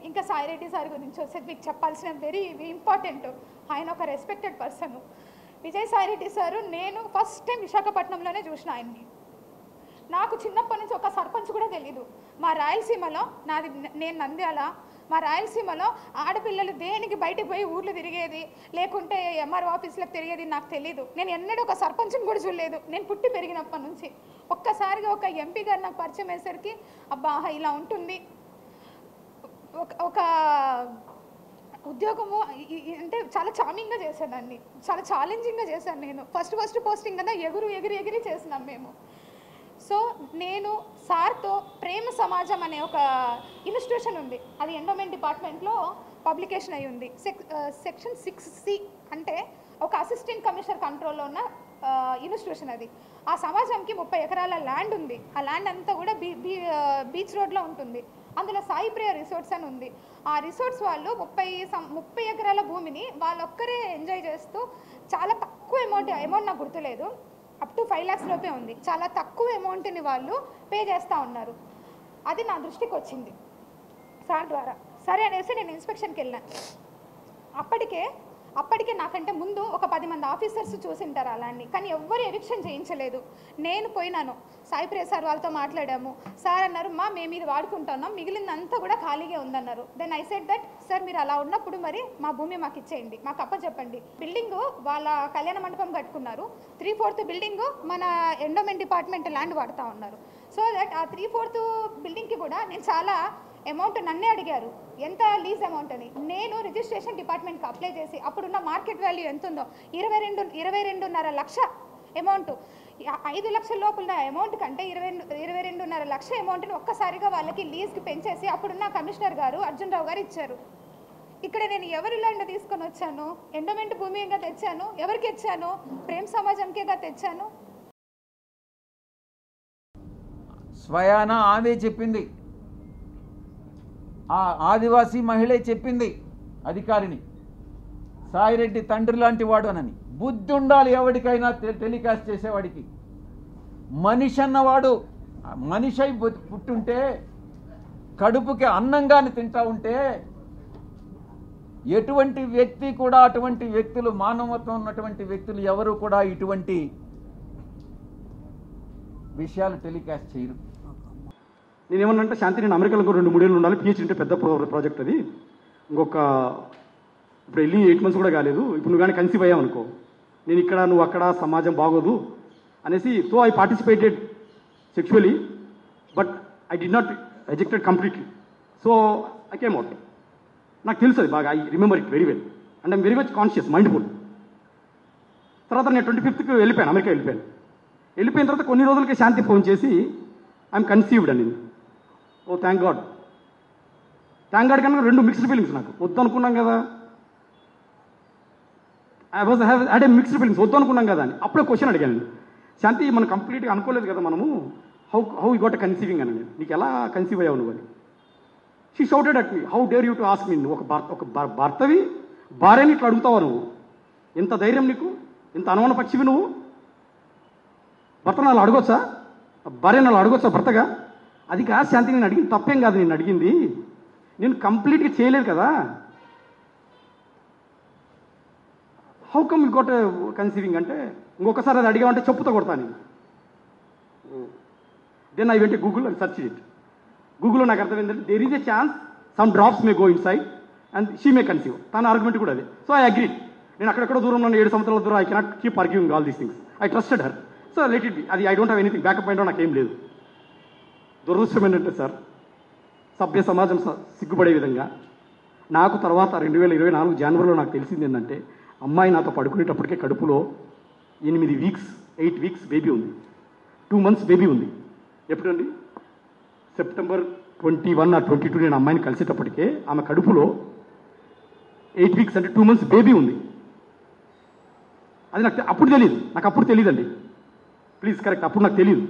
ఇంకా సాయిరెడ్డి సార్ గురించి వస్తే మీకు చెప్పాల్సిన వెరీ ఇంపార్టెంట్. ఆయన ఒక రెస్పెక్టెడ్ పర్సన్. విజయసాయిరెడ్డి సారు నేను ఫస్ట్ టైం విశాఖపట్నంలోనే చూసిన ఆయన్ని. నాకు చిన్నప్పటి నుంచి ఒక సర్పంచ్ కూడా తెలీదు. మా రాయలసీమలో నేను నంద్యాల, మా రాయలసీమలో ఆడపిల్లలు దేనికి బయటికి పోయి ఊర్లు తిరిగేది లేకుంటే ఎంఆర్ఓ ఆఫీస్లకు తిరిగేది నాకు తెలీదు. నేను ఎన్నడూ ఒక సర్పంచ్ని కూడా చూడలేదు నేను పుట్టి పెరిగినప్పటి నుంచి. ఒక్కసారిగా ఒక ఎంపీ గారు నాకు పరిచయం అయ్యేసరికి అబ్బా ఇలా ఉంటుంది ఒక ఉద్యోగము అంటే చాలా చామింగ్గా చేశానండి, చాలా ఛాలెంజింగ్గా చేశాను. నేను ఫస్ట్ పోస్టింగ్ కదా ఎగిరి చేసినాం మేము. సో నేను సార్తో ప్రేమ సమాజం అనే ఒక ఇన్స్టిట్యూషన్ ఉంది, అది ఎండోమెంట్ డిపార్ట్మెంట్లో పబ్లికేషన్ అయి ఉంది. సెక్షన్ 6C అంటే ఒక అసిస్టెంట్ కమిషనర్ కంట్రోల్లో ఉన్న ఇన్స్టిట్యూషన్ అది. ఆ సమాజంకి 30 ఎకరాల ల్యాండ్ ఉంది. ఆ ల్యాండ్ అంతా కూడా బీచ్ రోడ్లో ఉంటుంది. అందులో సాయి ప్రియ రిసార్ట్స్ అని ఉంది. ఆ రిసార్ట్స్ వాళ్ళు 30 ఎకరాల భూమిని వాళ్ళొక్కరే ఎంజాయ్ చేస్తూ చాలా తక్కువ అమౌంట్ నాకు గుర్తులేదు, అప్ టు 5 lakhs లోపే ఉంది. చాలా తక్కువ అమౌంట్ని వాళ్ళు పే చేస్తూ ఉన్నారు. అది నా దృష్టికి వచ్చింది సార్ ద్వారా. సరే అనేసి నేను ఇన్స్పెక్షన్కి వెళ్ళాను. అప్పటికే నాకంటే ముందు ఒక 10 మంది ఆఫీసర్స్ చూసింటారు అలాన్ని, కానీ ఎవ్వరు ఎవిక్షన్ చేయించలేదు. నేను పోయినాను, సాయి ప్రియ సార్ వాళ్ళతో మాట్లాడాము. సార్ అన్నారు మేము ఇది వాడుకుంటున్నాం, మిగిలిందంతా కూడా ఖాళీగా ఉందన్నారు. Then I said that sir మీరు అలా ఉన్నప్పుడు మరి మా భూమి మాకు ఇచ్చేయండి, మాకు అప్పచెప్పండి. బిల్డింగు వాళ్ళ కళ్యాణ మండపం కట్టుకున్నారు. 3/4 బిల్డింగు మన ఎండోమెంట్ డిపార్ట్మెంట్ ల్యాండ్ వాడుతూ ఉన్నారు. సో దట్ ఆ 3/4 బిల్డింగ్కి కూడా నేను చాలా అమౌంట్ నన్నే అడిగారు ఎంత లీజ్ అమౌంట్ అని. నేను రిజిస్ట్రేషన్ డిపార్ట్మెంట్కి అప్లై చేసి అప్పుడున్న మార్కెట్ వాల్యూ ఎంత ఉందో 22.5 లక్ష అమౌంట్, 5 లక్షల లోపల అమౌంట్ కంటే 22.5 లక్ష అమౌంట్ని ఒక్కసారిగా వాళ్ళకి లీజ్కి పెంచేసి అప్పుడున్న కమిషనర్ గారు అర్జున్ రావు గారు ఇచ్చారు. ఇక్కడ నేను ఎవరి ల్యాండ్ తీసుకొని వచ్చాను? ఎండోమెంట్ భూమిగా తెచ్చాను. ఎవరికి ఇచ్చాను? ప్రేమ సమాజంకేగా తెచ్చాను. స్వయాన ఆమె చెప్పింది, ఆ ఆదివాసీ మహిళే చెప్పింది అధికారిని, సాయిరెడ్డి తండ్రి లాంటి వాడు అనని. బుద్ధి ఉండాలి ఎవరికైనా, టెలికాస్ట్ చేసేవాడికి. మనిషి అన్నవాడు మనిషి అయి పుట్టుంటే, కడుపుకి అన్నంగాని తింటా ఉంటే, ఎటువంటి వ్యక్తి కూడా అటువంటి వ్యక్తులు, మానవత్వం ఉన్నటువంటి వ్యక్తులు ఎవరు కూడా ఇటువంటి విషయాలు టెలికాస్ట్ చేయరు. నేనేమన్నంటే శాంతి, నేను అమెరికాలో 2-3 ఏళ్ళు ఉండాలి, పిహెచ్డీ అంటే పెద్ద ప్రాజెక్ట్ అది. ఇప్పుడు వెళ్ళి 8 months కూడా కాలేదు. ఇప్పుడు నువ్వు కానీ కన్సీవ్ అయ్యావు అనుకో, నేను ఇక్కడ నువ్వు అక్కడ, సమాజం బాగోదు అనేసి. So I participated sexually, but I did not rejected completely. So I came out. నాకు తెలుసు అది బాగా, I remember it very well and I'm very much conscious, mindful. తర్వాత నేను 25th వెళ్ళిపోయాను, అమెరికా వెళ్ళిపోయిన తర్వాత కొన్ని రోజులకి శాంతి ఫోన్ చేసి ఐఎమ్ కన్సీవ్డ్ అని. ఓ థ్యాంక్ గాడ్ కన్నా 2 మిక్స్డ్ ఫీలింగ్స్. నాకు వద్దు అనుకున్నాం కదా, I was had a mixed feelings, వద్దు అనుకున్నాం కదా అని. అప్పుడే క్వశ్చన్ అడిగాను, శాంతి మనం కంప్లీట్గా అనుకోలేదు కదా మనము, how you got a conceiving అని. నీకు ఎలా కన్సీవ్ అయ్యావు నువ్వు అని. She shouted at me, how dare you to ask me. నువ్వు ఒక భర్తవి, భార్యని ఇట్లా అడుగుతావా నువ్వు? ఎంత ధైర్యం నీకు? ఎంత అనుమాన పక్షివి నువ్వు? భర్తను అలా అడగొచ్చా? భార్యను అలా అడగొచ్చా భర్తగా? అది కాదు శాంతి, నేను అడిగింది తప్పేం కాదు. నేను అడిగింది, నేను కంప్లీట్గా చేయలేదు కదా. How come you got conceiving అంటే, ఇంకొకసారి అది అడిగామంటే చెప్పుతో కొడతాను. Then I went Google and search it. గూగుల్లో నాకు అర్థమైందంటే there is a chance some drops may go inside and she may conceive. తన ఆర్గ్యుమెంట్ కూడా అదే. So I agree. నేను అక్కడెక్కడో దూరంలో 7 సంవత్సరాల దూరం, I cannot keep arguing all these things. I trusted her. So let it be. అది I don't have anything, backup mind నాకేం లేదు. దురదృష్టం ఏంటంటే సార్, సభ్య సమాజం సిగ్గుపడే విధంగా నాకు తర్వాత 2024 జనవరిలో నాకు తెలిసింది ఏంటంటే, అమ్మాయి నాతో పడుకునేటప్పటికే కడుపులో 8 weeks బేబీ ఉంది, 2 months బేబీ ఉంది. ఎప్పుడండి? September 21 or 22 నేను అమ్మాయిని కలిసేటప్పటికే ఆమె కడుపులో 8 weeks అంటే 2 months బేబీ ఉంది. అది నాకు అప్పుడు తెలియదు, తెలియదండి, ప్లీజ్ కరెక్ట్. అప్పుడు నాకు తెలియదు.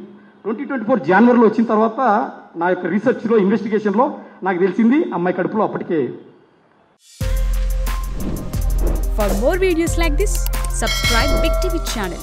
2024 జనవరిలో వచ్చిన తర్వాత నా యొక్క రీసెర్చ్లో, ఇన్వెస్టిగేషన్లో నాకు తెలిసింది అమ్మాయి కడుపులో అప్పటికే. For more videos like this, subscribe Big TV channel.